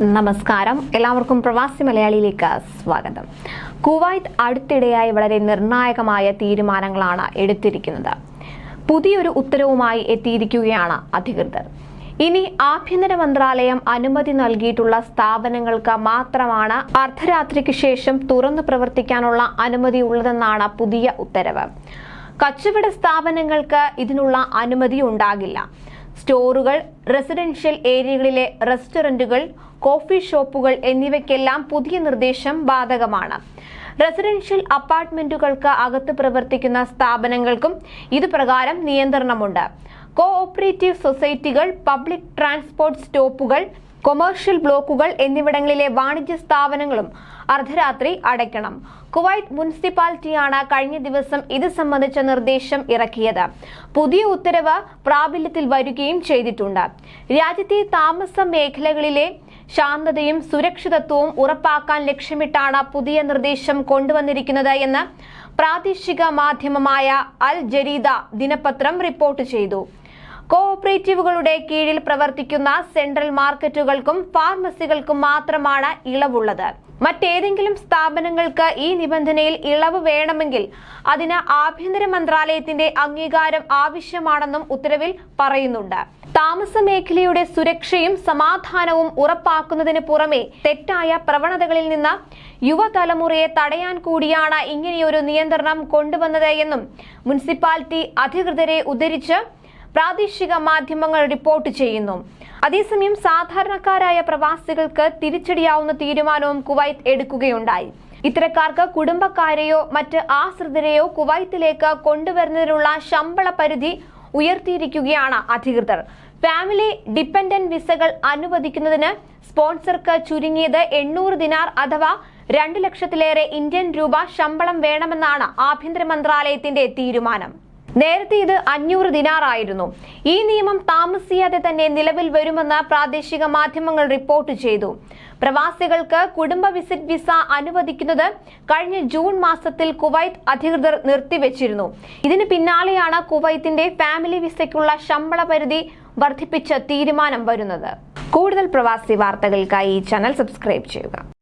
നമസ്കാരം, എല്ലാവർക്കും പ്രവാസി മലയാളിയിലേക്ക് സ്വാഗതം. കുവൈത്ത് അടുത്തിടെയായി വളരെ നിർണായകമായ തീരുമാനങ്ങളാണ് എടുത്തിരിക്കുന്നത്. പുതിയൊരു ഉത്തരവുമായി എത്തിയിരിക്കുകയാണ് അധികൃതർ. ഇനി ആഭ്യന്തര മന്ത്രാലയം അനുമതി നൽകിയിട്ടുള്ള സ്ഥാപനങ്ങൾക്ക് മാത്രമാണ് അർദ്ധരാത്രിക്ക് ശേഷം തുറന്നു പ്രവർത്തിക്കാനുള്ള അനുമതി ഉള്ളതെന്നാണ് പുതിയ ഉത്തരവ്. കച്ചവട സ്ഥാപനങ്ങൾക്ക് ഇതിനുള്ള അനുമതി ഉണ്ടാകില്ല. സ്റ്റോറുകൾ, റെസിഡൻഷ്യൽ ഏരിയകളിലെ റെസ്റ്റോറന്റുകൾ, കോഫി ഷോപ്പുകൾ എന്നിവയ്ക്കെല്ലാം പുതിയ നിർദ്ദേശം ബാധകമാണ്. റെസിഡൻഷ്യൽ അപ്പാർട്ട്മെന്റുകൾക്ക് അകത്ത് പ്രവർത്തിക്കുന്ന സ്ഥാപനങ്ങൾക്കും ഇതുപ്രകാരം നിയന്ത്രണമുണ്ട്. കോഓപ്പറേറ്റീവ് സൊസൈറ്റികൾ, പബ്ലിക് ട്രാൻസ്പോർട്ട് സ്റ്റോപ്പുകൾ, കൊമേഴ്ഷ്യൽ ബ്ലോക്കുകൾ എന്നിവിടങ്ങളിലെ വാണിജ്യ സ്ഥാപനങ്ങളും അർദ്ധരാത്രി അടയ്ക്കണം. കുവൈത്ത് മുനിസിപ്പാലിറ്റിയാണ് കഴിഞ്ഞ ദിവസം ഇത് സംബന്ധിച്ച നിർദ്ദേശം ഇറക്കിയത്. പുതിയ ഉത്തരവ് പ്രാബല്യത്തിൽ വരികയും ചെയ്തിട്ടുണ്ട്. രാജ്യത്തെ താമസ മേഖലകളിലെ ശാന്തതയും സുരക്ഷിതത്വവും ഉറപ്പാക്കാൻ ലക്ഷ്യമിട്ടാണ് പുതിയ നിർദ്ദേശം കൊണ്ടുവന്നിരിക്കുന്നത് എന്ന് പ്രാദേശിക മാധ്യമമായ അൽ ജരീദ ദിനപത്രം റിപ്പോർട്ട് ചെയ്തു. കോഓപ്പറേറ്റീവുകളുടെ കീഴിൽ പ്രവർത്തിക്കുന്ന സെൻട്രൽ മാർക്കറ്റുകൾക്കും ഫാർമസികൾക്കും മാത്രമാണ് ഇളവുള്ളത്. മറ്റേതെങ്കിലും സ്ഥാപനങ്ങൾക്ക് ഈ നിബന്ധനയിൽ ഇളവ് വേണമെങ്കിൽ അതിന് ആഭ്യന്തര മന്ത്രാലയത്തിന്റെ അംഗീകാരം ആവശ്യമാണെന്നും ഉത്തരവിൽ പറയുന്നുണ്ട്. താമസ മേഖലയുടെ സുരക്ഷയും സമാധാനവും ഉറപ്പാക്കുന്നതിന് പുറമെ തെറ്റായ പ്രവണതകളിൽ നിന്ന് യുവതലമുറയെ തടയാൻ കൂടിയാണ് ഇങ്ങനെയൊരു നിയന്ത്രണം കൊണ്ടുവന്നത് എന്നും മുനിസിപ്പാലിറ്റി അധികൃതരെ ഉദ്ധരിച്ച് പ്രാദേശിക മാധ്യമങ്ങൾ റിപ്പോർട്ട് ചെയ്യുന്നു. അതേസമയം സാധാരണക്കാരായ പ്രവാസികൾക്ക് തിരിച്ചടിയാവുന്ന തീരുമാനവും കുവൈത്ത് എടുക്കുകയുണ്ടായി. ഇത്തരക്കാർക്ക് കുടുംബക്കാരെയോ മറ്റ് ആശ്രിതരെയോ കുവൈത്തിലേക്ക് കൊണ്ടുവരുന്നതിനുള്ള ശമ്പള പരിധി ഉയർത്തിയിരിക്കുകയാണ് അധികൃതർ. ഫാമിലി ഡിപെൻഡന്റ് വിസകൾ അനുവദിക്കുന്നതിന് സ്പോൺസർക്ക് ചുരുങ്ങിയത് 800 ദിനാർ അഥവാ 2 ലക്ഷത്തിലേറെ ഇന്ത്യൻ രൂപ ശമ്പളം വേണമെന്നാണ് ആഭ്യന്തര മന്ത്രാലയത്തിന്റെ തീരുമാനം. നേരത്തെ ഇത് 500 ദിനാർ ആയിരുന്നു. ഈ നിയമം താമസിയാതെ തന്നെ നിലവിൽ വരുമെന്ന് പ്രാദേശിക മാധ്യമങ്ങൾ റിപ്പോർട്ട് ചെയ്തു. പ്രവാസികൾക്ക് കുടുംബ വിസിറ്റ് വിസ അനുവദിക്കുന്നത് കഴിഞ്ഞ ജൂൺ മാസത്തിൽ കുവൈത്ത് അധികൃതർ നിർത്തിവെച്ചിരുന്നു. ഇതിന് പിന്നാലെയാണ് കുവൈത്തിന്റെ ഫാമിലി വിസയ്ക്കുള്ള ശമ്പള പരിധി വർദ്ധിപ്പിച്ച തീരുമാനം വരുന്നത്. കൂടുതൽ പ്രവാസി വാർത്തകൾക്കായി ഈ ചാനൽ സബ്സ്ക്രൈബ് ചെയ്യുക.